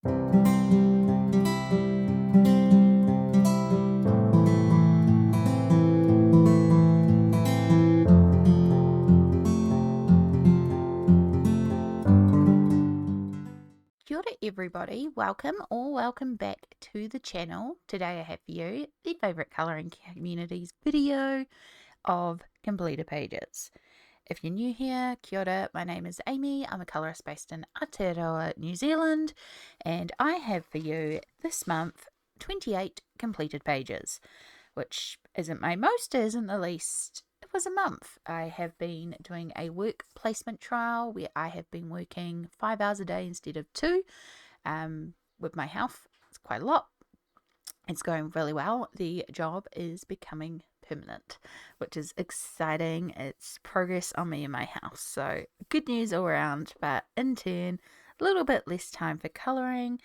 Kia ora everybody, welcome back to the channel. Today I have for you the favourite colouring communities video of completed pages. If you're new here, kia ora, my name is Amy, I'm a colourist based in Aotearoa, New Zealand, and I have for you this month 28 completed pages, which isn't my most, isn't the least. It was a month. I have been doing a work placement trial where I have been working 5 hours a day instead of 2 with my health. It's quite a lot. It's going really well. The job is becoming permanent, which is exciting. It's progress on me and my house. So good news all around, but in turn, a little bit less time for colouring,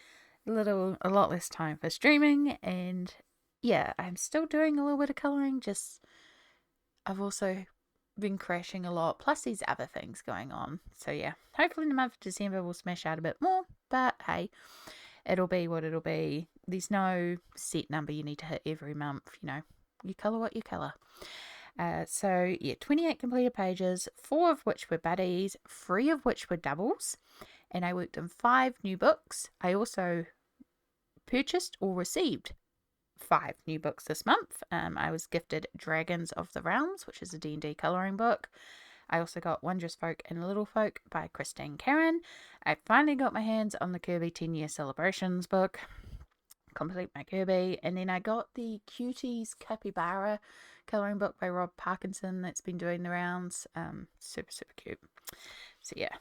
a lot less time for streaming, and yeah, I'm still doing a little bit of colouring, just I've also been crashing a lot, plus these other things going on. So yeah, hopefully in the month of December we'll smash out a bit more, but hey, it'll be what it'll be. There's no set number you need to hit every month, you colour what you colour. So yeah, 28 completed pages, 4 of which were buddies, 3 of which were doubles, and I worked on 5 new books. I also purchased or received 5 new books this month. I was gifted Dragons of the Realms, which is a D&D colouring book. I also got Wondrous Folk and Little Folk by Christine Karen. I finally got my hands on the Kirby 10-Year Celebrations book, complete my Kirby, and then I got the Cuties Capybara colouring book by Rob Parkinson that's been doing the rounds. Super cute. So yeah,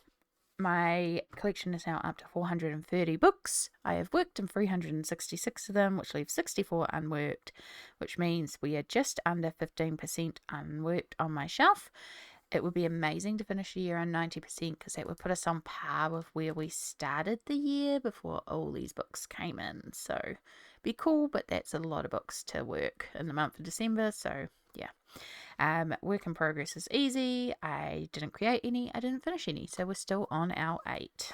my collection is now up to 430 books. I have worked on 366 of them, which leaves 64 unworked, which means we are just under 15% unworked on my shelf. It would be amazing to finish the year on 90% because that would put us on par with where we started the year before all these books came in. So be cool, but that's a lot of books to work in the month of December. So yeah. Work in progress is easy. I didn't create any, I didn't finish any, so we're still on our 8.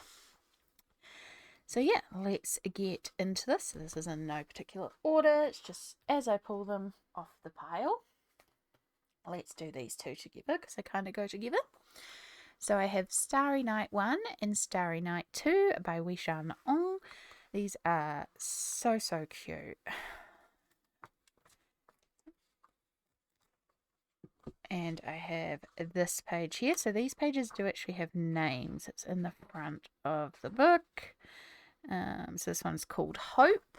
So yeah, let's get into this. This is in no particular order, it's just as I pull them off the pile. Let's do these two together because they kind of go together. So I have Starry Night 1 and Starry Night 2 by Wishan Ong. These are so cute. And I have this page here. So these pages do actually have names. It's in the front of the book. So this one's called Hope.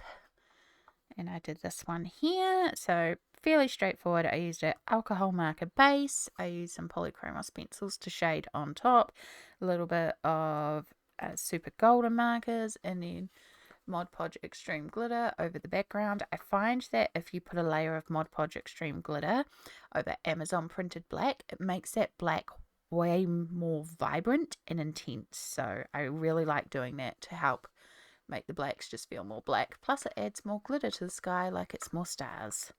And I did this one here. So fairly straightforward. I used an alcohol marker base. I used some polychromos pencils to shade on top. A little bit of super golden markers. And then Mod Podge Extreme Glitter over the background. I find that if you put a layer of Mod Podge Extreme Glitter over Amazon printed black, it makes that black way more vibrant and intense. So I really like doing that to help make the blacks just feel more black. Plus it adds more glitter to the sky, like it's more stars.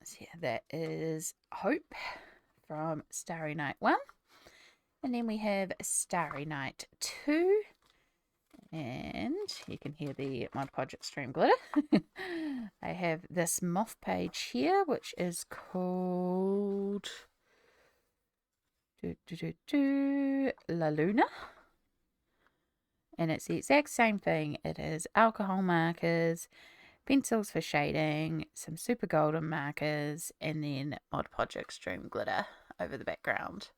So yeah, that is Hope from Starry Night 1. And then we have Starry Night 2. And you can hear the Mod Podge Extreme Glitter. I have this moth page here, which is called La Luna. And it's the exact same thing. It is alcohol markers, pencils for shading, some super golden markers, and then Mod Podge Extreme Glitter over the background.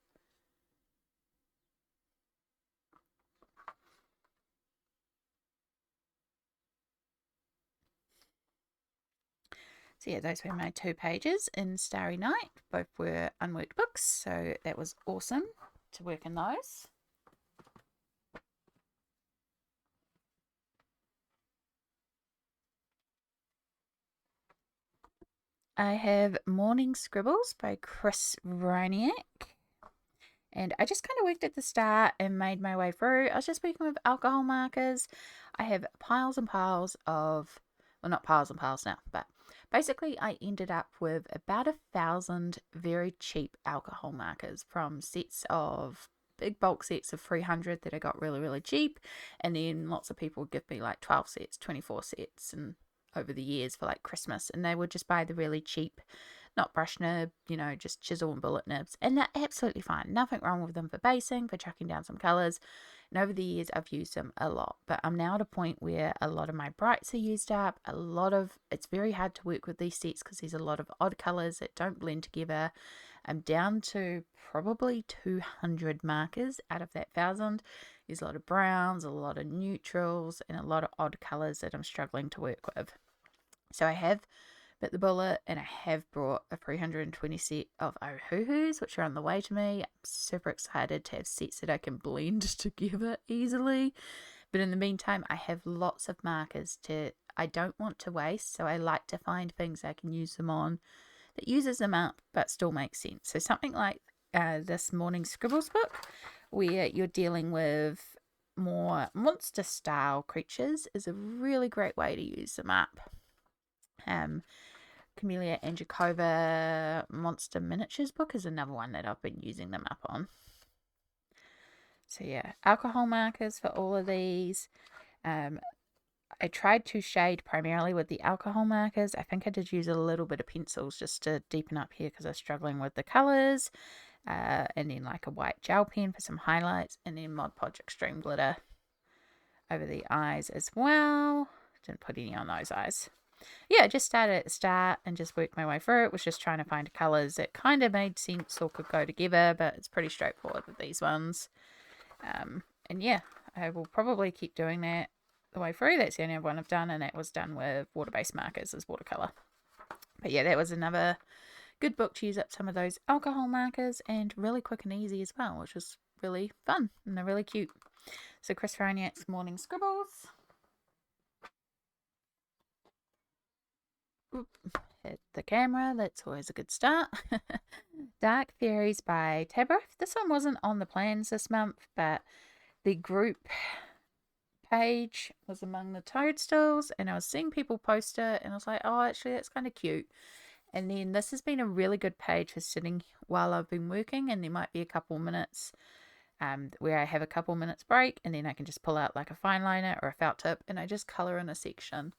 So yeah, those were my 2 pages in Starry Night. Both were unworked books, so that was awesome to work in those. I have Morning Scribbles by Chris Ryniak. And I just kind of worked at the start and made my way through. I was just working with alcohol markers. I have piles and piles of, well, not piles and piles now, but basically I ended up with about 1,000 very cheap alcohol markers from sets of big bulk sets of 300 that I got really, really cheap. And then lots of people would give me like 12 sets, 24 sets, and over the years for like Christmas. And they would just buy the really cheap, not brush nib, just chisel and bullet nibs. And they're absolutely fine. Nothing wrong with them for basing, for chucking down some colours. And over the years, I've used them a lot. But I'm now at a point where a lot of my brights are used up. It's very hard to work with these sets because there's a lot of odd colours that don't blend together. I'm down to probably 200 markers out of that 1,000. There's a lot of browns, a lot of neutrals, and a lot of odd colours that I'm struggling to work with. So I have bit the bullet, and I have brought a 320 set of Ohuhus, which are on the way to me. I'm super excited to have sets that I can blend together easily. But in the meantime, I have lots of markers I don't want to waste, so I like to find things I can use them on that uses them up but still makes sense. So something like this morning's Scribbles book, where you're dealing with more monster style creatures, is a really great way to use them up. Camellia Angekova Monster Miniatures book is another one that I've been using them up on. So yeah, alcohol markers for all of these. I tried to shade primarily with the alcohol markers. I think I did use a little bit of pencils just to deepen up here because I was struggling with the colours. And then like a white gel pen for some highlights. And then Mod Podge Extreme Glitter over the eyes as well. Didn't put any on those eyes. Yeah, I just started at the start and just worked my way through it. Was just trying to find colours that kind of made sense or could go together, but it's pretty straightforward with these ones. And yeah, I will probably keep doing that the way through. That's the only one I've done, and that was done with water-based markers as watercolour. But yeah, that was another good book to use up some of those alcohol markers, and really quick and easy as well, which was really fun, and they're really cute. So Chris Faraniak's Morning Scribbles. Hit the camera, that's always a good start. Dark Fairies by Tabroth. This one wasn't on the plans this month, but the group page was among the toadstools, and I was seeing people post it, and I was like, oh, actually that's kind of cute. And then this has been a really good page for sitting while I've been working, and there might be a couple minutes where I have a couple minutes break, and then I can just pull out like a fine liner or a felt tip, and I just colour in a section.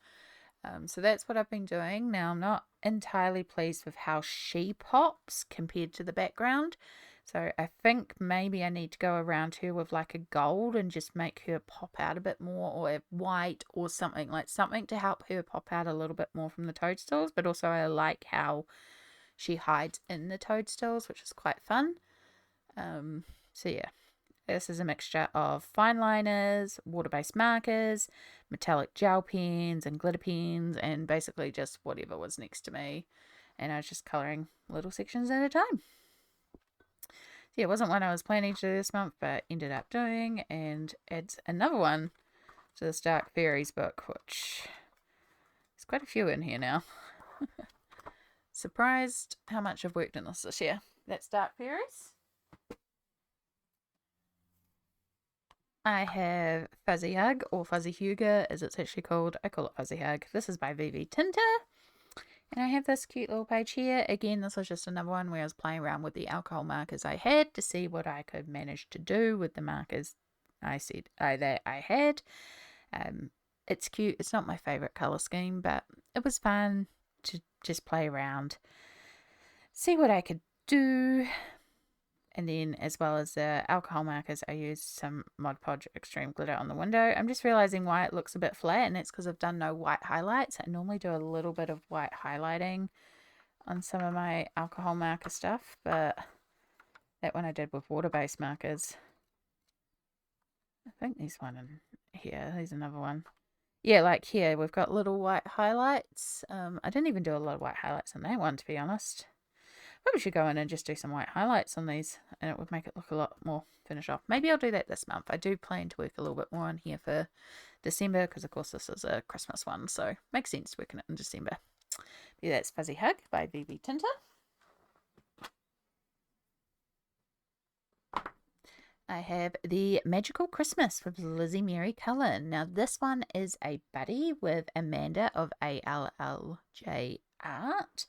So that's what I've been doing. Now, I'm not entirely pleased with how she pops compared to the background. So I think maybe I need to go around her with like a gold and just make her pop out a bit more, or white or something to help her pop out a little bit more from the toadstools. But also I like how she hides in the toadstools, which is quite fun. So yeah. This is a mixture of fine liners, water-based markers, metallic gel pens and glitter pens, and basically just whatever was next to me. And I was just colouring little sections at a time. So yeah, it wasn't one I was planning to do this month, but ended up doing, and adds another one to this Dark Fairies book, which there's quite a few in here now. Surprised how much I've worked in this year. That's Dark Fairies. I have Fuzzy Hug, or Fuzzy Huga as it's actually called. I call it Fuzzy Hug. This is by VV Tinta. And I have this cute little page here. Again, this was just another one where I was playing around with the alcohol markers I had to see what I could manage to do with the markers that I had. It's cute. It's not my favourite colour scheme, but it was fun to just play around, see what I could do. And then, as well as the alcohol markers, I used some Mod Podge Extreme Glitter on the window. I'm just realising why it looks a bit flat, and it's because I've done no white highlights. I normally do a little bit of white highlighting on some of my alcohol marker stuff, but that one I did with water-based markers. I think there's one in here. There's another one. Yeah, like here, we've got little white highlights. I didn't even do a lot of white highlights on that one, to be honest. Probably should go in and just do some white highlights on these, and it would make it look a lot more finished off. Maybe I'll do that this month. I do plan to work a little bit more on here for December, because of course this is a Christmas one, so makes sense working it in December. Yeah, that's Fuzzy Hug by VV Tinta. I have the Magical Christmas with Lizzie Mary Cullen. Now this one is a buddy with Amanda of ALLJ Art.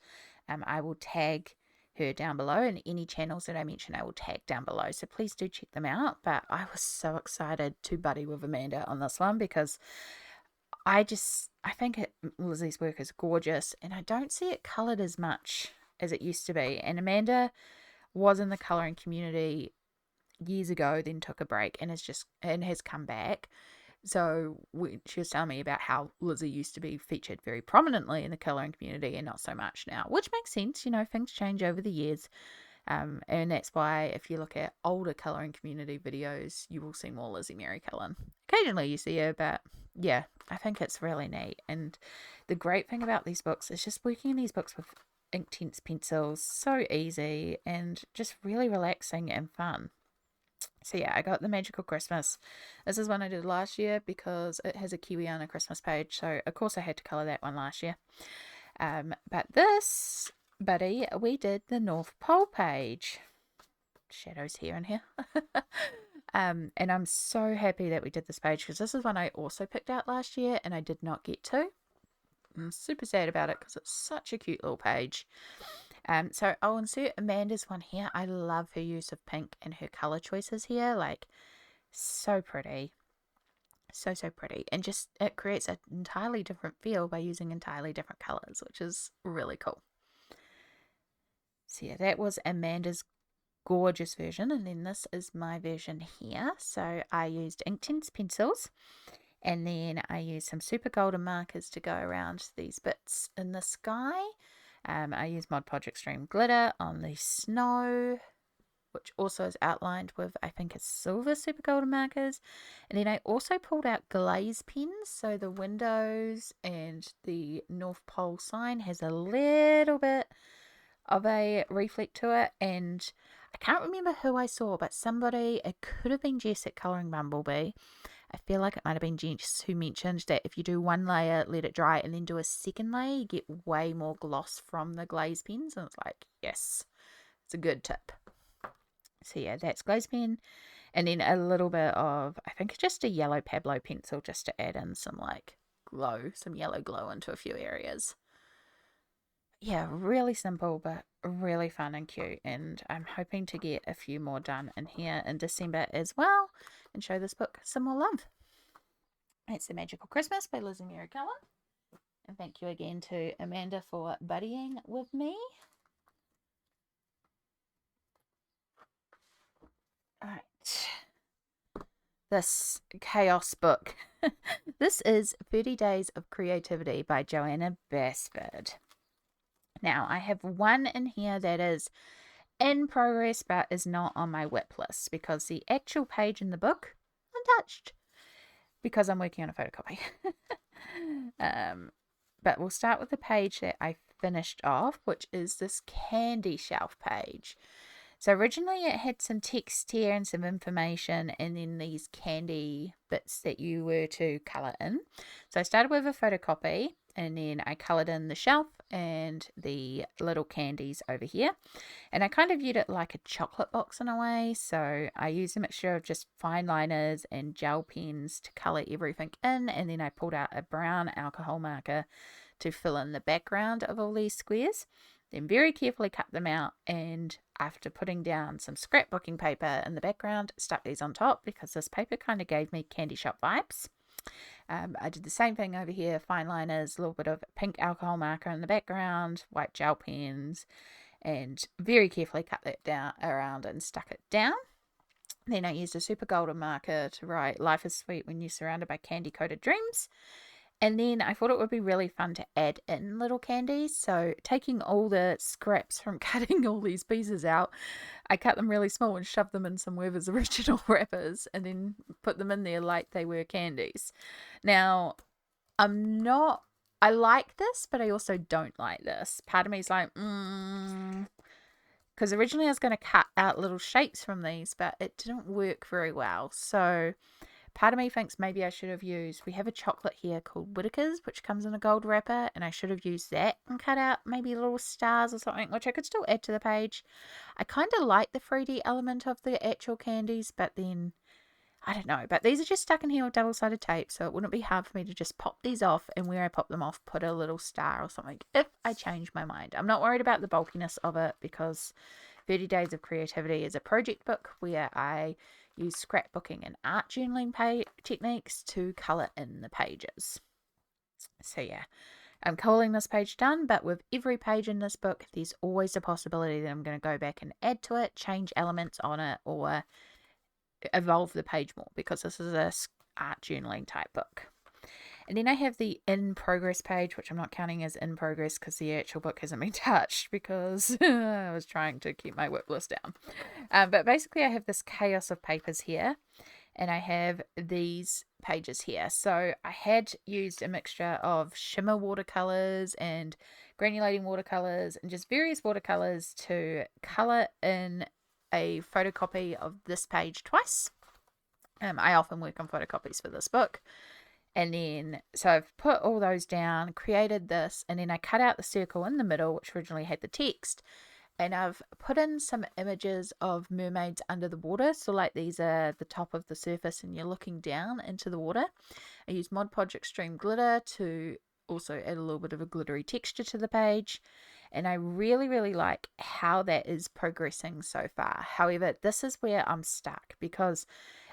I will tag her down below, and any channels that I mention I will tag down below, so please do check them out. But I was so excited to buddy with Amanda on this one because I think Lizzie's work is gorgeous, and I don't see it coloured as much as it used to be. And Amanda was in the colouring community years ago, then took a break, and has come back. So she was telling me about how Lizzie used to be featured very prominently in the colouring community and not so much now, which makes sense. Things change over the years. And that's why if you look at older colouring community videos, you will see more Lizzie Mary Cullen. Occasionally you see her, but yeah, I think it's really neat. And the great thing about these books is just working in these books with Inktense pencils, so easy and just really relaxing and fun. So yeah, I got the Magical Christmas. This is one I did last year because it has a Kiwiana Christmas page, so of course I had to colour that one last year. But this, buddy, we did the North Pole page. Shadows here and here. And I'm so happy that we did this page because this is one I also picked out last year and I did not get to. I'm super sad about it because it's such a cute little page. So I'll insert Amanda's one here. I love her use of pink and her colour choices here. Like, so pretty. So pretty. And just, it creates an entirely different feel by using entirely different colours, which is really cool. So yeah, that was Amanda's gorgeous version. And then this is my version here. So I used Inktense pencils. And then I used some super golden markers to go around these bits in the sky. I used Mod Podge Extreme Glitter on the snow, which also is outlined with, I think it's silver super golden markers. And then I also pulled out glaze pens, so the windows and the North Pole sign has a little bit of a reflect to it. And I can't remember who I saw, but somebody, it could have been Jess at Colouring Bumblebee. I feel like it might have been Jess who mentioned that if you do one layer, let it dry, and then do a second layer, you get way more gloss from the glaze pens. And it's like, yes, it's a good tip. So yeah, that's glaze pen. And then a little bit of, I think it's just a yellow Pablo pencil just to add in some like glow, some yellow glow into a few areas. Yeah, really simple, but really fun and cute. And I'm hoping to get a few more done in here in December as well and show this book some more love. It's The Magical Christmas by Lizzie Mary Cullen. And thank you again to Amanda for buddying with me. Alright. This chaos book. This is 30 Days of Creativity by Joanna Basford. Now, I have one in here that is in progress but is not on my whip list because the actual page in the book, untouched, because I'm working on a photocopy. But we'll start with the page that I finished off, which is this candy shelf page. So originally it had some text here and some information and then these candy bits that you were to colour in. So I started with a photocopy and then I coloured in the shelf and the little candies over here. And I kind of viewed it like a chocolate box in a way. So I used a mixture of just fine liners and gel pens to colour everything in. And then I pulled out a brown alcohol marker to fill in the background of all these squares. Then very carefully cut them out, and after putting down some scrapbooking paper in the background, stuck these on top because this paper kind of gave me candy shop vibes. I did the same thing over here, fine liners, a little bit of pink alcohol marker in the background, white gel pens, and very carefully cut that down around and stuck it down. Then I used a super golden marker to write "Life is sweet when you're surrounded by candy-coated dreams." And then I thought it would be really fun to add in little candies. So taking all the scraps from cutting all these pieces out, I cut them really small and shoved them in some Werther's original wrappers and then put them in there like they were candies. Now, I like this, but I also don't like this. Part of me is like, because originally I was going to cut out little shapes from these, but it didn't work very well. So part of me thinks maybe I should have used, we have a chocolate here called Whittaker's, which comes in a gold wrapper, and I should have used that and cut out maybe little stars or something, which I could still add to the page. I kind of like the 3D element of the actual candies, but then I don't know, but these are just stuck in here with double-sided tape, so it wouldn't be hard for me to just pop these off, and where I pop them off, put a little star or something if I change my mind. I'm not worried about the bulkiness of it because 30 Days of Creativity is a project book where I use scrapbooking and art journaling techniques to colour in the pages. So yeah, I'm calling this page done, but with every page in this book, there's always a possibility that I'm going to go back and add to it, change elements on it, or evolve the page more, because this is a art journaling type book. And then I have the in progress page, which I'm not counting as in progress because the actual book hasn't been touched because I was trying to keep my work list down. But basically I have this chaos of papers here, and I have these pages here. So I had used a mixture of shimmer watercolors and granulating watercolors and just various watercolors to color in a photocopy of this page twice. I often work on photocopies for this book. And then, so I've put all those down, created this, and then I cut out the circle in the middle, which originally had the text. And I've put in some images of mermaids under the water. So like these are the top of the surface and you're looking down into the water. I used Mod Podge Extreme Glitter to also add a little bit of a glittery texture to the page. And I really, really like how that is progressing so far. However, this is where I'm stuck because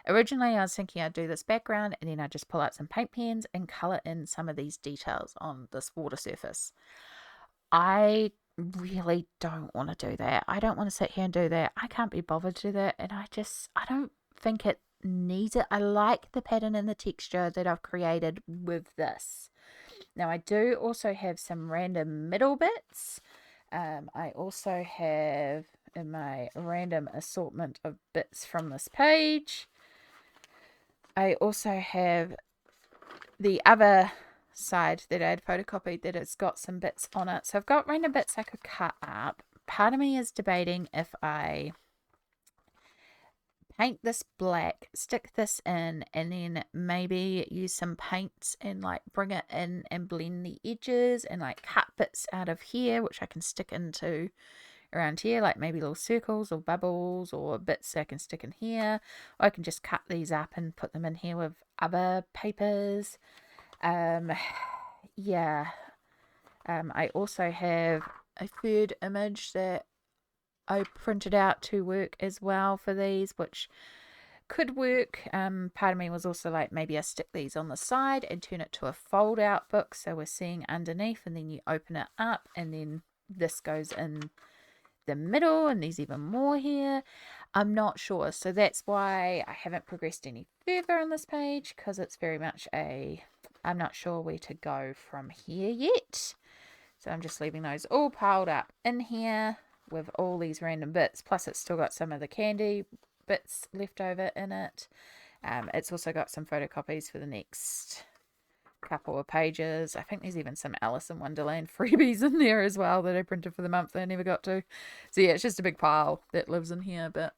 originally I was thinking I'd do this background and then I'd just pull out some paint pens and colour in some of these details on this water surface. I really don't want to do that. I don't want to sit here and do that. I can't be bothered to do that, and I don't think it needs it. I like the pattern and the texture that I've created with this. Now I do also have some random middle bits. I also have in my random assortment of bits from this page. I also have the other side that I had photocopied that it's got some bits on it. So I've got random bits I could cut up. Part of me is debating if I paint this black, stick this in, and then maybe use some paints and like bring it in and blend the edges and like cut bits out of here, which I can stick into around here, like maybe little circles or bubbles or bits I can stick in here. Or I can just cut these up and put them in here with other papers. Yeah. I also have a third image that I printed out to work as well for these, which could work. Part of me was also like, maybe I stick these on the side and turn it to a fold out book, so we're seeing underneath, and then you open it up and then this goes in the middle, and there's even more here. I'm not sure, so that's why I haven't progressed any further on this page, because it's very much I'm not sure where to go from here yet. So I'm just leaving those all piled up in here with all these random bits, plus it's still got some of the candy bits left over in it. It's also got some photocopies for the next couple of pages. I think there's even some Alice in Wonderland freebies in there as well that I printed for the month that I never got to. So yeah, it's just a big pile that lives in here, but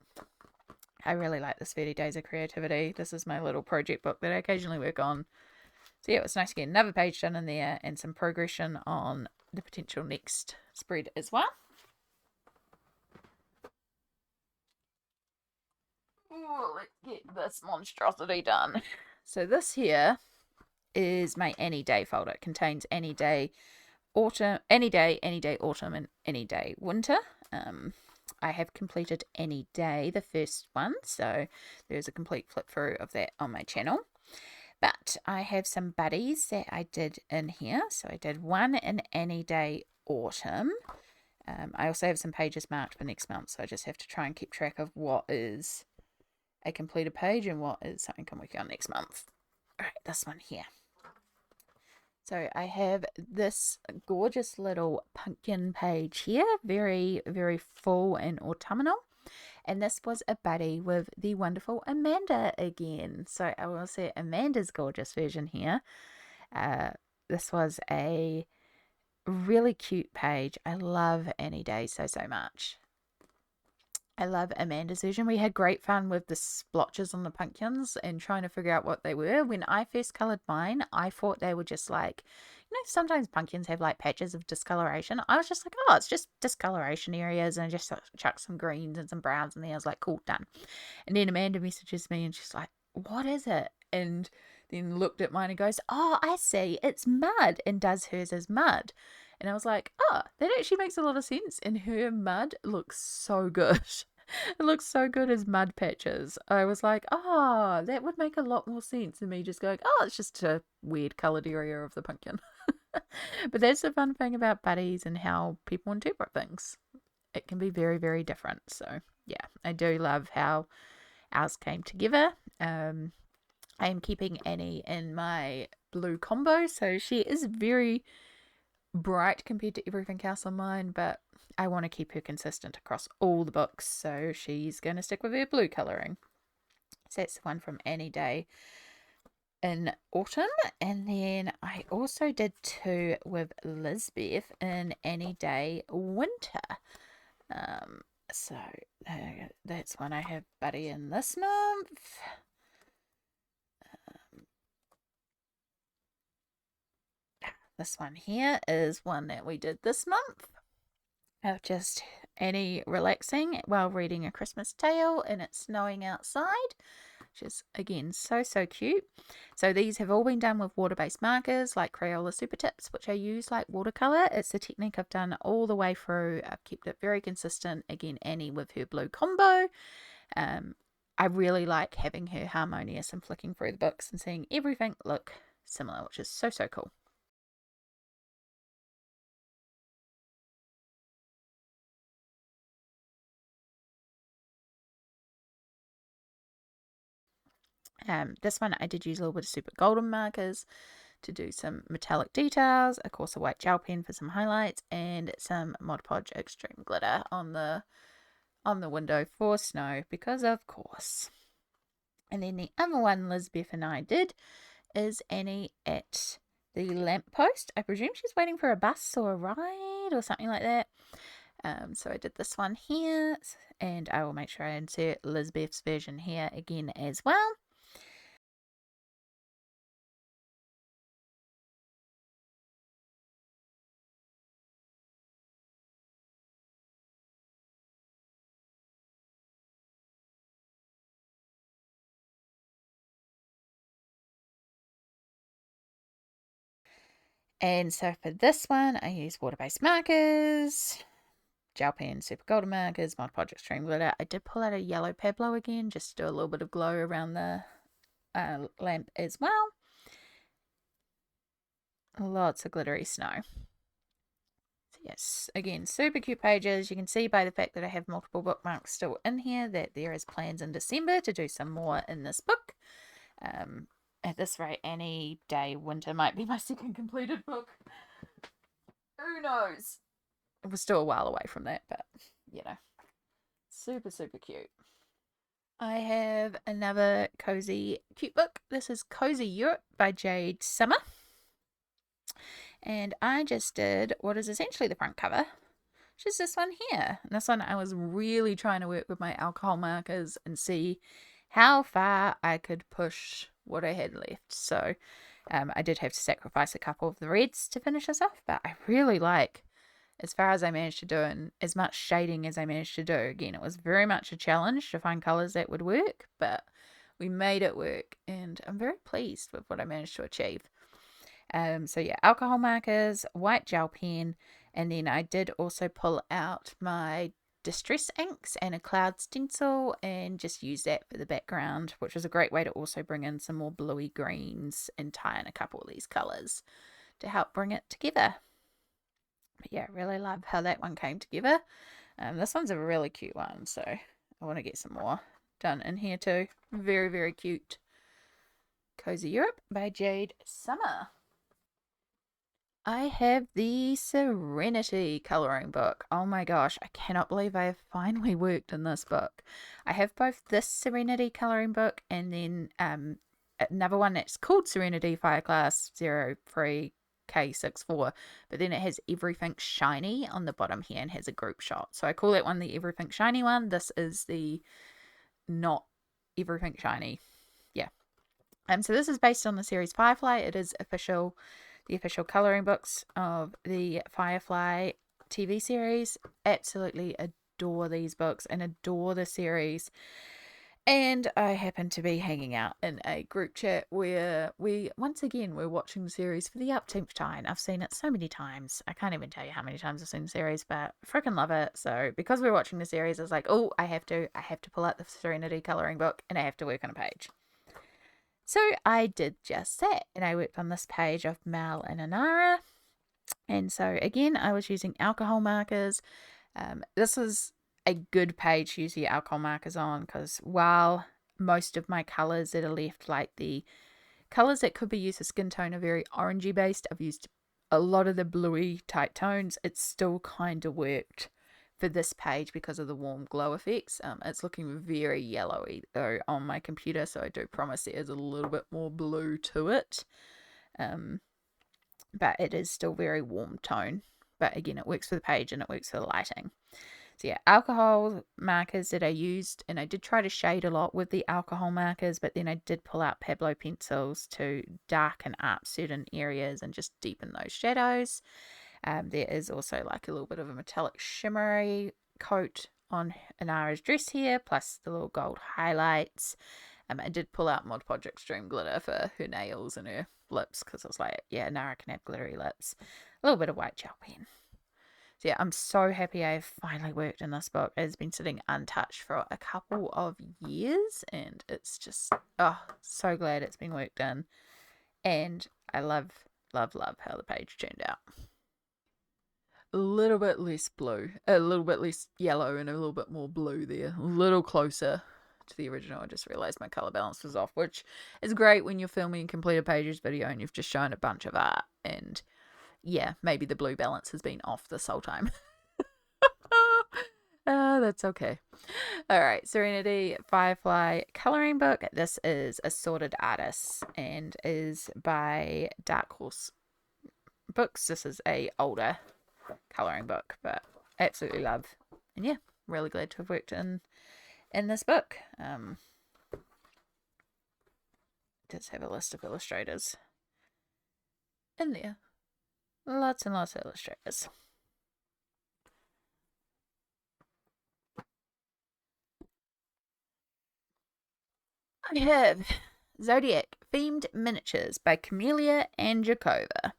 I really like this 30 Days of Creativity. This is my little project book that I occasionally work on. So yeah, it was nice to get another page done in there and some progression on the potential next spread as well. Oh, let's get this monstrosity done. So this here is my Any Day folder. It contains Any Day Autumn, Any Day Autumn, and Any Day Winter. I have completed Any Day, the first one, so there's a complete flip through of that on my channel. But I have some buddies that I did in here. So I did one in Any Day Autumn. I also have some pages marked for next month, so I just have to try and keep track of what is a completed page and what is something I'm working on next month. All right, this one here. So I have this gorgeous little pumpkin page here, very, very full and autumnal. And this was a buddy with the wonderful Amanda again. So I will say Amanda's gorgeous version here. This was a really cute page. I love Any Day so much. I love Amanda's version. We had great fun with the splotches on the pumpkins and trying to figure out what they were. When I first coloured mine, I thought they were just like, sometimes pumpkins have like patches of discoloration. I was just like, oh, it's just discoloration areas, and I just chucked some greens and some browns in there. I was like, cool, done. And then Amanda messages me and she's like, what is it? And then looked at mine and goes, oh, I see, it's mud, and does hers as mud. And I was like, oh, that actually makes a lot of sense. And her mud looks so good. It looks so good as mud patches. I was like, oh, that would make a lot more sense than me just going, oh, it's just a weird coloured area of the pumpkin. But that's the fun thing about buddies and how people interpret things. It can be very, very different. So, yeah, I do love how ours came together. I am keeping Annie in my blue combo, so she is very bright compared to everything else on mine, but I want to keep her consistent across all the books, so she's going to stick with her blue colouring. So that's the one from Annie Day in autumn, and then I also did two with Lisbeth in Annie Day winter. So that's one I have Buddy in this month. This one here is one that we did this month of just Annie relaxing while reading A Christmas Tale and it's snowing outside, which is again so cute. So these have all been done with water-based markers like Crayola Super Tips, which I use like watercolor. It's the technique I've done all the way through. I've kept it very consistent. Again, Annie with her blue combo. I really like having her harmonious and flicking through the books and seeing everything look similar, which is so cool. This one I did use a little bit of super golden markers to do some metallic details, of course a white gel pen for some highlights, and some Mod Podge extreme glitter on the window for snow, because of course. And then the other one Lisbeth and I did is Annie at the lamppost. I presume she's waiting for a bus or a ride or something like that. So I did this one here, and I will make sure I insert Lisbeth's version here again as well. And so for this one, I use water-based markers, gel pen, super golden markers, Mod Podge extreme glitter. I did pull out a yellow Pablo again, just to do a little bit of glow around the lamp as well. Lots of glittery snow. So yes, again, super cute pages. You can see by the fact that I have multiple bookmarks still in here that there is plans in December to do some more in this book. At this rate, Annie Day Winter might be my second completed book. Who knows? We're still a while away from that, but you know, super cute. I have another cozy cute book. This is Cozy Europe by Jade Summer. And I just did what is essentially the front cover, which is this one here. And this one I was really trying to work with my alcohol markers and see how far I could push what I had left. So I did have to sacrifice a couple of the reds to finish this off, but I really like as far as I managed to do and as much shading as I managed to do. Again, it was very much a challenge to find colours that would work, but we made it work and I'm very pleased with what I managed to achieve. So yeah, alcohol markers, white gel pen, and then I did also pull out my distress inks and a cloud stencil and just use that for the background, which was a great way to also bring in some more bluey greens and tie in a couple of these colours to help bring it together. But yeah, really love how that one came together. This one's a really cute one, so I want to get some more done in here too. Very cute. Cozy Europe by Jade Summer. I have the Serenity colouring book. Oh my gosh, I cannot believe I have finally worked in this book. I have both this Serenity colouring book and then another one that's called Serenity Fire Class 03K64, but then it has everything shiny on the bottom here and has a group shot. So I call that one the everything shiny one. This is the not everything shiny. Yeah. So this is based on the series Firefly. It is the official colouring books of the Firefly TV series. Absolutely adore these books and adore the series. And I happen to be hanging out in a group chat where once again, we're watching the series for the upteenth time. I've seen it so many times. I can't even tell you how many times I've seen the series, but I freaking love it. So because we're watching the series, I was like, oh, I have to pull out the Serenity colouring book and I have to work on a page. So I did just that, and I worked on this page of Mal and Inara. And so again, I was using alcohol markers. This is a good page to use your alcohol markers on, because while most of my colours that are left, like the colours that could be used for skin tone, are very orangey based, I've used a lot of the bluey type tones. It's still kind of worked for this page because of the warm glow effects. It's looking very yellowy though on my computer, so I do promise there is a little bit more blue to it. But it is still very warm tone. But again, it works for the page and it works for the lighting. So yeah, alcohol markers that I used, and I did try to shade a lot with the alcohol markers, but then I did pull out Pablo pencils to darken up certain areas and just deepen those shadows. There is also like a little bit of a metallic shimmery coat on Inara's dress here, plus the little gold highlights. I did pull out Mod Podge Extreme glitter for her nails and her lips, because I was like, yeah, Inara can have glittery lips. A little bit of white gel pen. So yeah, I'm so happy I've finally worked in this book. It's been sitting untouched for a couple of years, and it's just, oh, so glad it's been worked in. And I love how the page turned out. A little bit less blue, a little bit less yellow, and a little bit more blue there. A little closer to the original. I just realised my colour balance was off, which is great when you're filming completed pages video and you've just shown a bunch of art, and yeah, maybe the blue balance has been off this whole time. That's okay. All right, Serenity Firefly coloring book. This is Assorted Artists and is by Dark Horse Books. This is a older coloring book, but absolutely love. And yeah, really glad to have worked in this book. It does have a list of illustrators in there. Lots and lots of illustrators. I have Zodiac Themed Miniatures by Camellia and Jakova.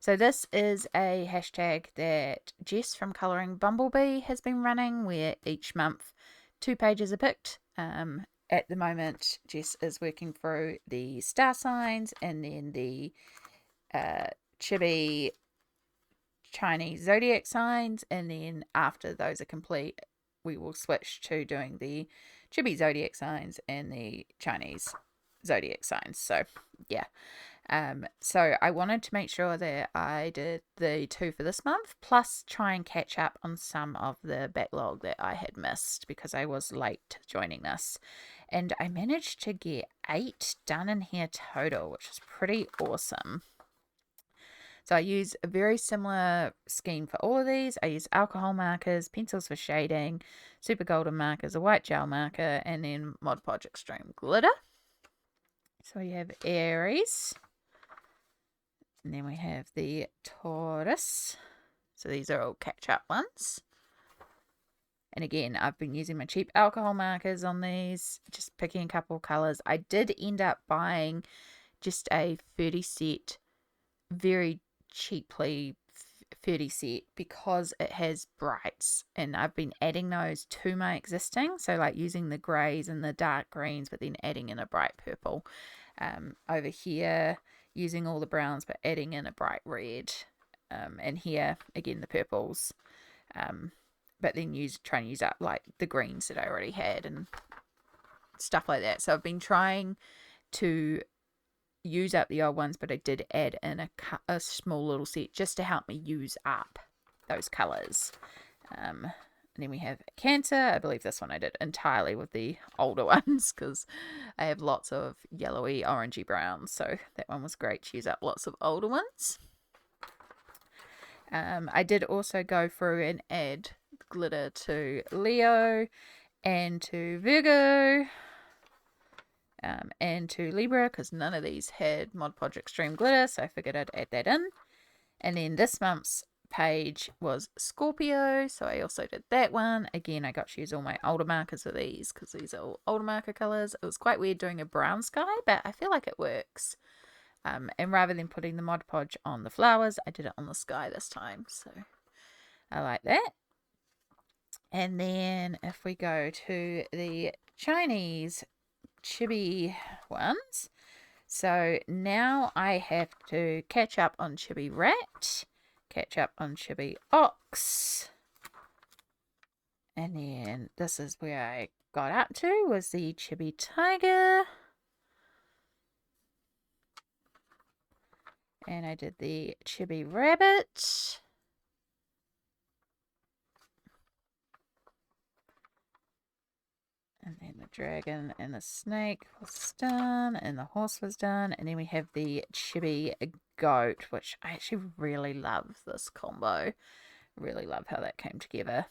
So this is a hashtag that Jess from Colouring Bumblebee has been running, where each month 2 pages are picked. At the moment, Jess is working through the star signs and then the chibi Chinese zodiac signs, and then after those are complete, we will switch to doing the chibi zodiac signs and the Chinese zodiac signs. So yeah, so I wanted to make sure that I did the 2 for this month, plus try and catch up on some of the backlog that I had missed because I was late joining this. And I managed to get 8 done in here total, which is pretty awesome. So I use a very similar scheme for all of these. I use alcohol markers, pencils for shading, super golden markers, a white gel marker, and then Mod Podge Extreme glitter. So we have Aries. And then we have the Taurus. So these are all catch-up ones. And again, I've been using my cheap alcohol markers on these, just picking a couple of colours. I did end up buying just a 30 set, very cheaply 30 set, because it has brights, and I've been adding those to my existing, so like using the greys and the dark greens, but then adding in a bright purple. Over here, using all the browns but adding in a bright red, and here again the purples, but then trying to use up like the greens that I already had and stuff like that. So I've been trying to use up the old ones, but I did add in a small little set just to help me use up those colours. And then we have Cancer. I believe this one I did entirely with the older ones because I have lots of yellowy, orangey browns. So that one was great to use up lots of older ones. I did also go through and add glitter to Leo and to Virgo. And to Libra, because none of these had Mod Podge Extreme glitter, so I figured I'd add that in. And then this month's page was Scorpio, so I also did that one. Again, I got to use all my older markers with these because these are all older marker colours. It was quite weird doing a brown sky, but I feel like it works. And rather than putting the Mod Podge on the flowers, I did it on the sky this time, so I like that. And then if we go to the Chinese chibi ones, so now I have to catch up on Chibi Rat, catch up on Chibi Ox, and then this is where I got up to, was the Chibi Tiger. And I did the Chibi Rabbit. And then the dragon and the snake was done, and the horse was done. And then we have the chibi goat, which I actually really love this combo. Really love how that came together.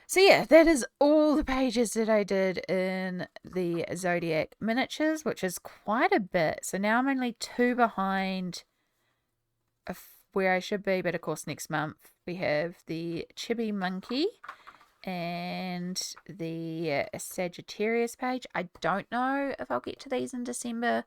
So yeah, that is all the pages that I did in the Zodiac miniatures, which is quite a bit. So now I'm only 2 behind where I should be. But of course, next month we have the chibi monkey and the Sagittarius page. I don't know if I'll get to these in December.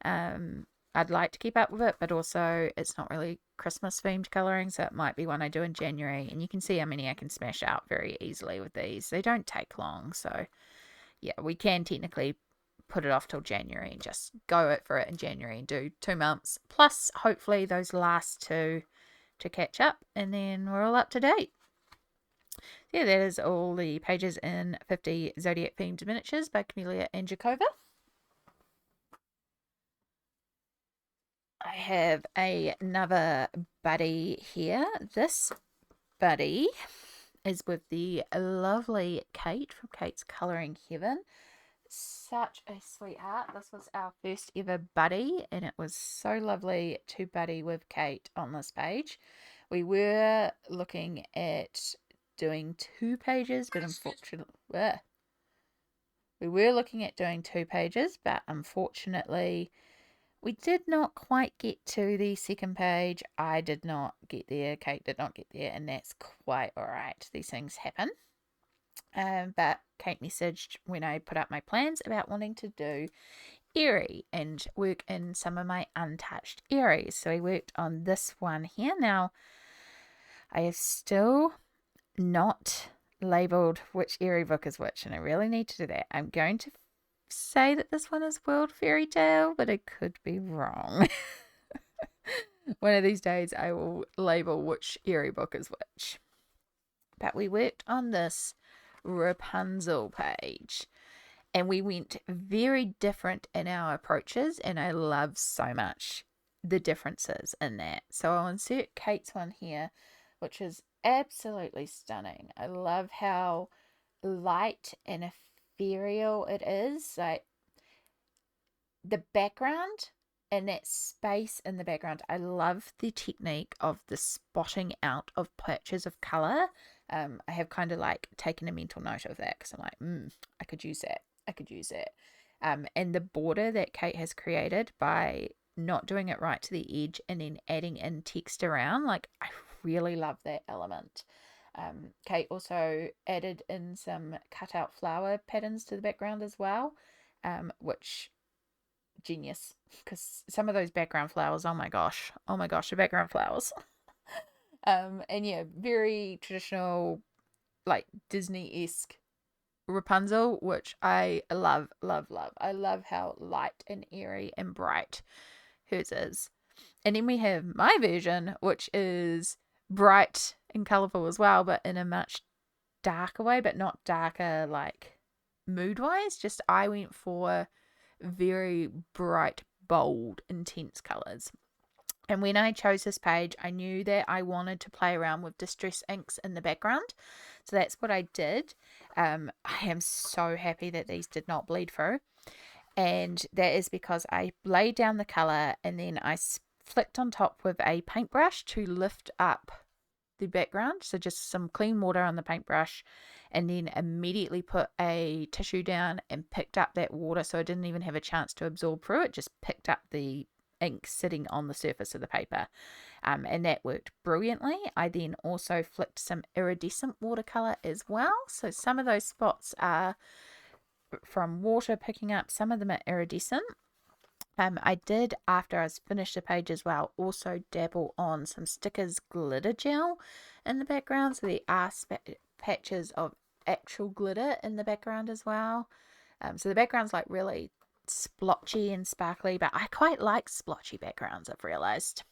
I'd like to keep up with it, but also it's not really Christmas themed colouring, so it might be one I do in January. And you can see how many I can smash out very easily with these. They don't take long, so yeah, we can technically put it off till January and just go for it in January and do 2 months, plus hopefully those last 2 to catch up, and then we're all up to date. Yeah, that is all the pages in 50 Zodiac themed miniatures by Camellia and Jakova. I have another buddy here. This buddy is with the lovely Kate from Kate's Colouring Heaven. Such a sweetheart. This was our first ever buddy, and it was so lovely to buddy with Kate on this page. We were looking at doing 2 pages, but unfortunately, we were looking at doing 2 pages, but unfortunately, we did not quite get to the second page. I did not get there. Kate did not get there, and that's quite all right. These things happen. But Kate messaged when I put up my plans about wanting to do Eriy and work in some of my untouched Eriys. So I worked on this one here. Now, I have still not labelled which Eriy book is which, and I really need to do that. I'm going to say that this one is World Fairy Tale, but I could be wrong. One of these days I will label which Eriy book is which. But we worked on this Rapunzel page, and we went very different in our approaches, and I love so much the differences in that. So I'll insert Kate's one here, which is absolutely stunning. I love how light and ethereal it is. Like the background and that space in the background, I love the technique of the spotting out of patches of color. I have kind of like taken a mental note of that because I'm like, I could use that. And the border that Kate has created by not doing it right to the edge and then adding in text around, like I really love that element. Kate also added in some cutout flower patterns to the background as well, which genius, because some of those background flowers, oh my gosh, the background flowers. And yeah, very traditional, like Disney-esque Rapunzel, which I love. I love how light and airy and bright hers is. And then we have my version, which is bright and colourful as well, but in a much darker way, but not darker like mood-wise. Just I went for very bright, bold, intense colours. And when I chose this page, I knew that I wanted to play around with distress inks in the background. So that's what I did. I am so happy that these did not bleed through. And that is because I laid down the colour and then I flicked on top with a paintbrush to lift up the background. So just some clean water on the paintbrush, and then immediately put a tissue down and picked up that water. So I didn't even have a chance to absorb through it, just picked up the ink sitting on the surface of the paper. And that worked brilliantly. I then also flicked some iridescent watercolor as well. So some of those spots are from water picking up, some of them are iridescent. I did, after I was finished the page as well, also dabble on some stickers glitter gel in the background. So there are patches of actual glitter in the background as well. So the background's like really splotchy and sparkly, but I quite like splotchy backgrounds, I've realised.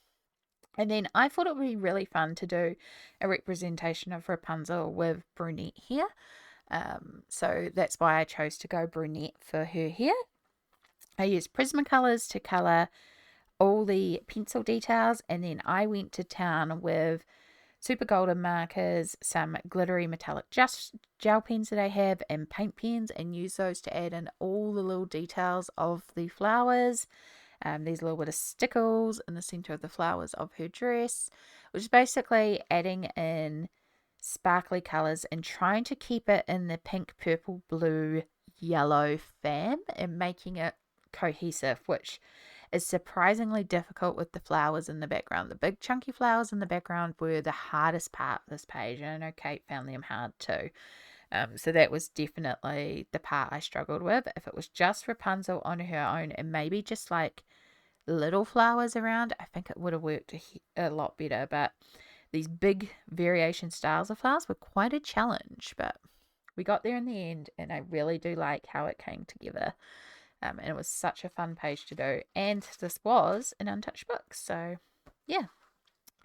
And then I thought it would be really fun to do a representation of Rapunzel with brunette hair. So that's why I chose to go brunette for her hair. I used Prismacolors to colour all the pencil details, and then I went to town with super golden markers, some glittery metallic gel pens that I have, and paint pens, and use those to add in all the little details of the flowers. There's a little bit of stickles in the centre of the flowers of her dress, which is basically adding in sparkly colours and trying to keep it in the pink, purple, blue, yellow theme and making it cohesive, which is surprisingly difficult with the flowers in the background. The big chunky flowers in the background were the hardest part of this page, and I know Kate found them hard too. So that was definitely the part I struggled with. If it was just Rapunzel on her own and maybe just like little flowers around, I think it would have worked a lot better. But these big variation styles of flowers were quite a challenge, but we got there in the end, and I really do like how it came together. And it was such a fun page to do. And this was an untouched book. So, yeah.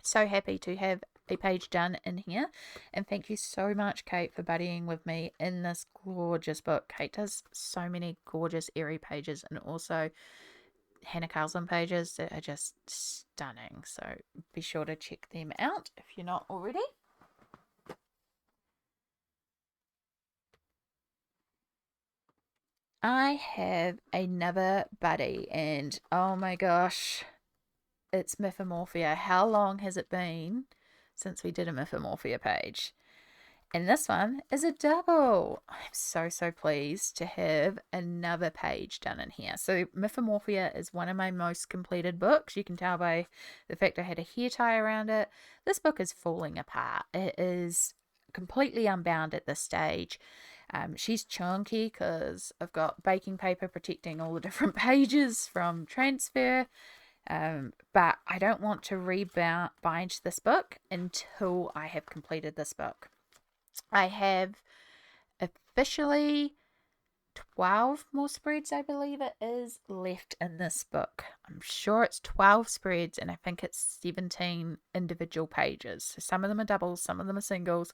So happy to have a page done in here. And thank you so much, Kate, for buddying with me in this gorgeous book. Kate does so many gorgeous Eriy pages and also Hannah Carlson pages that are just stunning. So be sure to check them out if you're not already. I have another buddy, and oh my gosh, it's Mythamorphia. How long has it been since we did a Mythamorphia page? And this one is a double. I'm so pleased to have another page done in here. So Mythamorphia is one of my most completed books. You can tell by the fact I had a hair tie around it. This book is falling apart. It is completely unbound at this stage. She's chunky because I've got baking paper protecting all the different pages from transfer. But I don't want to bind this book until I have completed this book. I have officially 12 more spreads, I believe it is, left in this book. I'm sure it's 12 spreads, and I think it's 17 individual pages. So some of them are doubles, some of them are singles,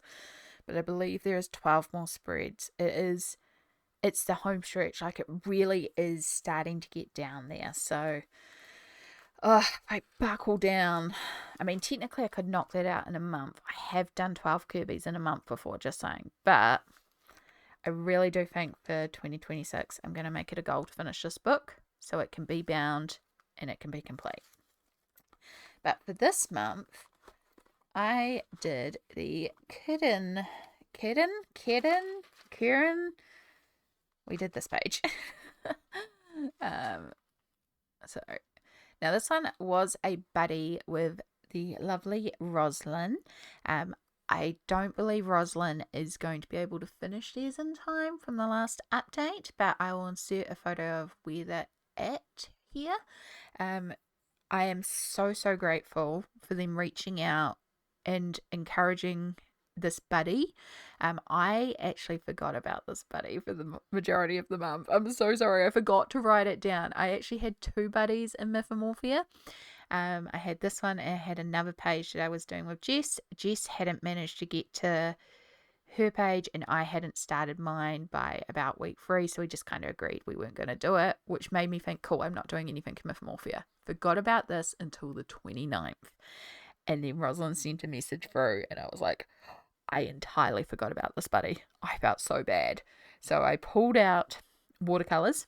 but I believe there is 12 more spreads. It's the home stretch. Like, it really is starting to get down there. So I buckle down. I mean, technically I could knock that out in a month. I have done 12 Kirby's in a month before, just saying. But I really do think for 2026, I'm going to make it a goal to finish this book so it can be bound and it can be complete. But for this month, I did the Kitten. We did this page. So now this one was a buddy with the lovely Roslyn. I don't believe Roslyn is going to be able to finish these in time from the last update, but I will insert a photo of where they're at here. I am so grateful for them reaching out and encouraging this buddy. I actually forgot about this buddy for the majority of the month. I'm so sorry. I forgot to write it down. I actually had two buddies in Mythamorphia. I had this one and I had another page that I was doing with Jess. Jess hadn't managed to get to her page and I hadn't started mine by about week 3, so we just kind of agreed we weren't going to do it, which made me think, cool, I'm not doing anything in Mythamorphia. Forgot about this until the 29th. And then Rosalind sent a message through and I was like, I entirely forgot about this buddy. I felt so bad. So I pulled out watercolors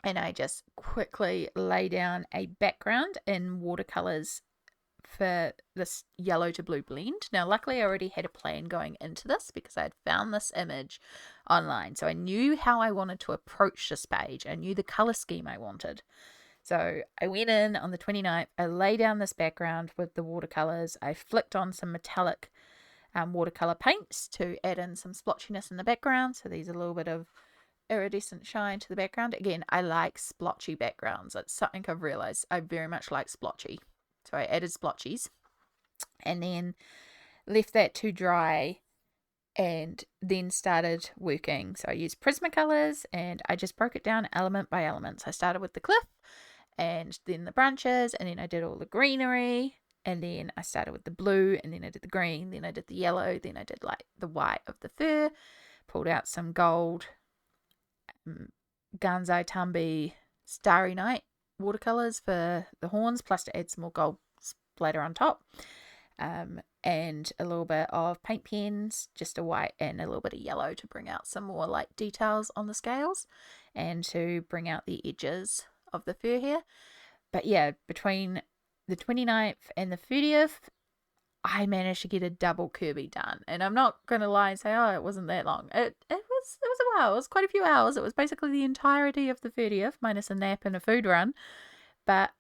and I just quickly lay down a background in watercolors for this yellow to blue blend. Now, luckily I already had a plan going into this because I had found this image online. So I knew how I wanted to approach this page. I knew the color scheme I wanted. So I went in on the 29th, I lay down this background with the watercolors, I flicked on some metallic watercolor paints to add in some splotchiness in the background. So these are a little bit of iridescent shine to the background. Again, I like splotchy backgrounds. It's something I've realized I very much like splotchy. So I added splotchies and then left that to dry and then started working. So I used Prismacolors and I just broke it down element by element. So I started with the cliff and then the branches, and then I did all the greenery, and then I started with the blue, and then I did the green, then I did the yellow, then I did like the white of the fur, pulled out some gold Ganzai Tambi Starry Night watercolors for the horns, plus to add some more gold splatter on top, and a little bit of paint pens, just a white and a little bit of yellow to bring out some more like details on the scales and to bring out the edges of the fur here. But yeah, between the 29th and the 30th, I managed to get a double Kirby done. And I'm not going to lie and say, oh, it wasn't that long. It was a while. It was quite a few hours. It was basically the entirety of the 30th, minus a nap and a food run. But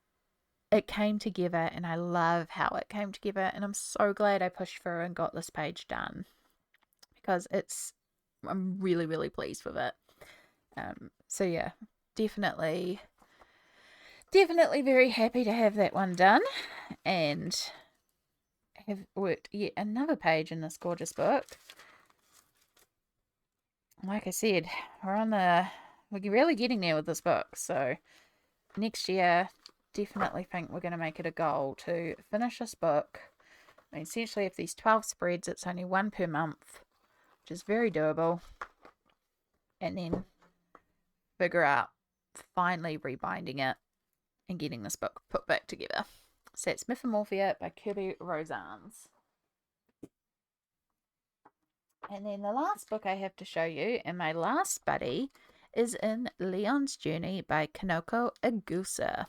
it came together, and I love how it came together. And I'm so glad I pushed through and got this page done, because I'm really, really pleased with it. So yeah, definitely very happy to have that one done, and have worked yet another page in this gorgeous book. Like I said, we're really getting there with this book. So next year, definitely think we're going to make it a goal to finish this book. I mean, essentially, if these 12 spreads, it's only one per month, which is very doable. And then figure out finally rebinding it and getting this book put back together. So it's Mythamorphia by Kirby Rosans. And then the last book I have to show you, and my last buddy, is in Leon's Journey by Kanoko Agusa.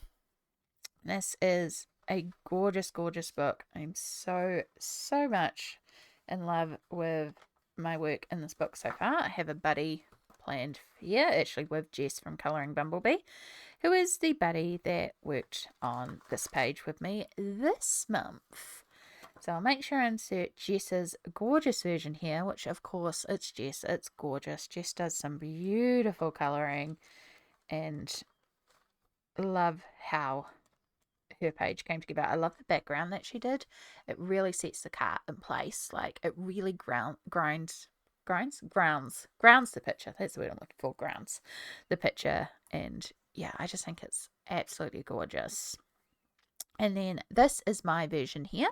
This is a gorgeous, gorgeous book. I'm so much in love with my work in this book so far. I have a buddy planned here, actually with Jess from Colouring Bumblebee, who is the buddy that worked on this page with me this month. So I'll make sure I insert Jess's gorgeous version here, which of course it's Jess. It's gorgeous. Jess does some beautiful colouring, and love how her page came together. I love the background that she did. It really sets the cart in place. Like, it really grounds the picture. That's the word I'm looking for. Grounds the picture. And yeah, I just think it's absolutely gorgeous. And then this is my version here.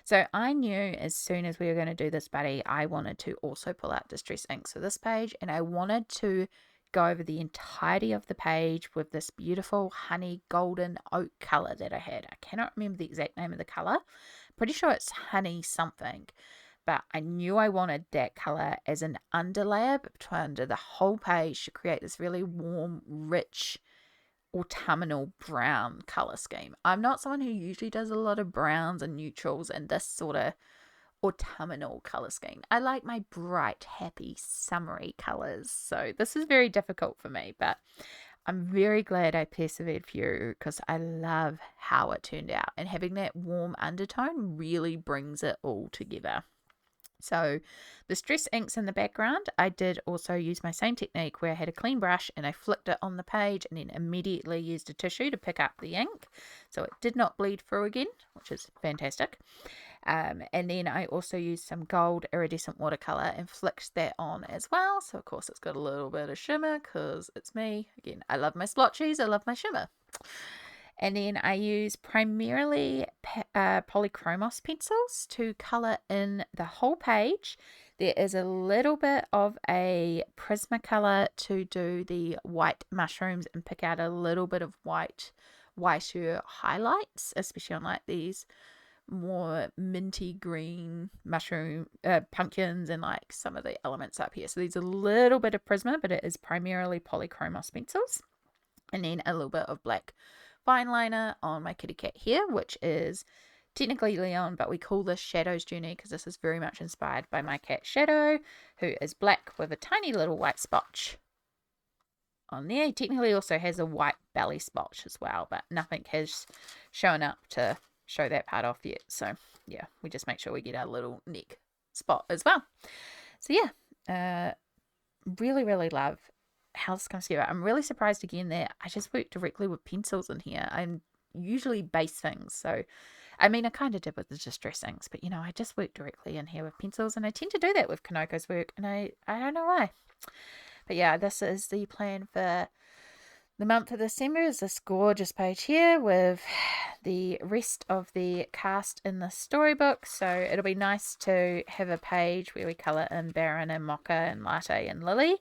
So I knew as soon as we were going to do this buddy, I wanted to also pull out Distress inks for this page, and I wanted to go over the entirety of the page with this beautiful honey golden oak color that I had. I cannot remember the exact name of the color. Pretty sure it's honey something, but I knew I wanted that color as an underlayer under the whole page to create this really warm, rich, autumnal brown color scheme. I'm not someone who usually does a lot of browns and neutrals and this sort of autumnal color scheme. I like my bright, happy, summery colors. So this is very difficult for me, but I'm very glad I persevered through, because I love how it turned out, and having that warm undertone really brings it all together. So the Distress inks in the background, I did also use my same technique where I had a clean brush and I flicked it on the page and then immediately used a tissue to pick up the ink, so it did not bleed through again, which is fantastic. And then I also used some gold iridescent watercolor and flicked that on as well. So of course it's got a little bit of shimmer because it's me. Again, I love my splotchies, I love my shimmer. And then I use primarily polychromos pencils to colour in the whole page. There is a little bit of a Prismacolor to do the white mushrooms and pick out a little bit of whiter highlights, especially on like these more minty green mushroom pumpkins and like some of the elements up here. So there's a little bit of Prisma, but it is primarily polychromos pencils. And then a little bit of black fine liner on my kitty cat here, which is technically Leon, but we call this Shadow's Journey because this is very much inspired by my cat Shadow, who is black with a tiny little white spot on there. He technically also has a white belly spot as well, but nothing has shown up to show that part off yet. So yeah, we just make sure we get our little neck spot as well. So yeah, really, really love how this comes together. I'm really surprised again that I just work directly with pencils in here. I'm usually base things, so I mean, I kind of did with the distressings, but you know, I just work directly in here with pencils, and I tend to do that with Kanoko's work, and I don't know why. But yeah, this is the plan for the month of December, is this gorgeous page here with the rest of the cast in the storybook. So it'll be nice to have a page where we colour in Baron and Mocha and Latte and Lily,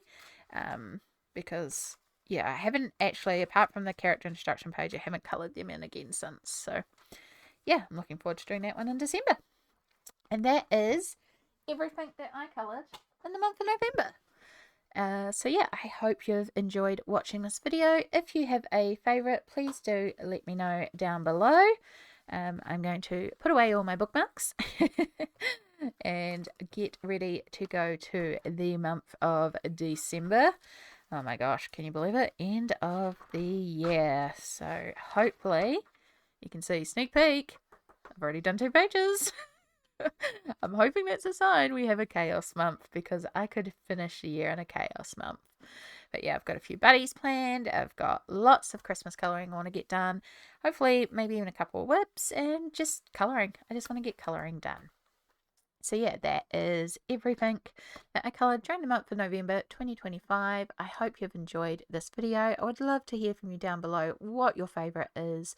because yeah, I haven't actually, apart from the character introduction page, I haven't coloured them in again since. So yeah, I'm looking forward to doing that one in December. And that is everything that I coloured in the month of November. So yeah, I hope you've enjoyed watching this video. If you have a favourite, please do let me know down below. I'm going to put away all my bookmarks and get ready to go to the month of December. Oh my gosh, can you believe it? End of the year. So hopefully you can see sneak peek. I've already done 2 pages. I'm hoping that's a sign we have a chaos month, because I could finish the year in a chaos month. But yeah, I've got a few buddies planned. I've got lots of Christmas colouring I want to get done. Hopefully, maybe even a couple of whips and just colouring. I just want to get colouring done. So yeah, that is everything that I coloured during the month of November 2025. I hope you've enjoyed this video. I would love to hear from you down below what your favourite is.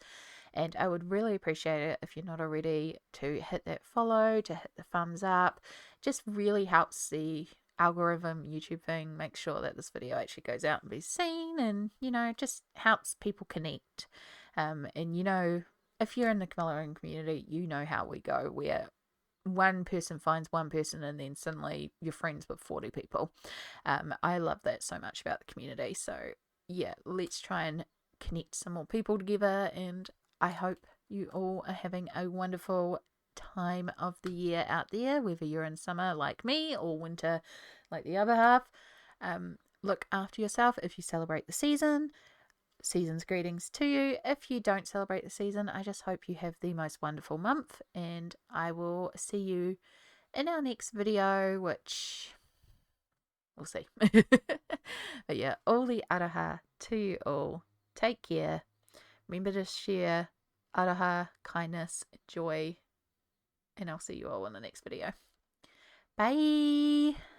And I would really appreciate it if you're not already to hit that follow, to hit the thumbs up. Just really helps the algorithm YouTube thing make sure that this video actually goes out and be seen, and you know, just helps people connect. And you know, if you're in the colouring community, you know how we go, where one person finds one person and then suddenly you're friends with 40 people. I love that so much about the community. So yeah, let's try and connect some more people together, and I hope you all are having a wonderful time of the year out there, whether you're in summer like me or winter like the other half. Look after yourself if you celebrate the season. Season's greetings to you. If you don't celebrate the season, I just hope you have the most wonderful month, and I will see you in our next video, which we'll see. But yeah, all the aroha to you all. Take care. Remember to share aroha, kindness, joy, and I'll see you all in the next video. Bye!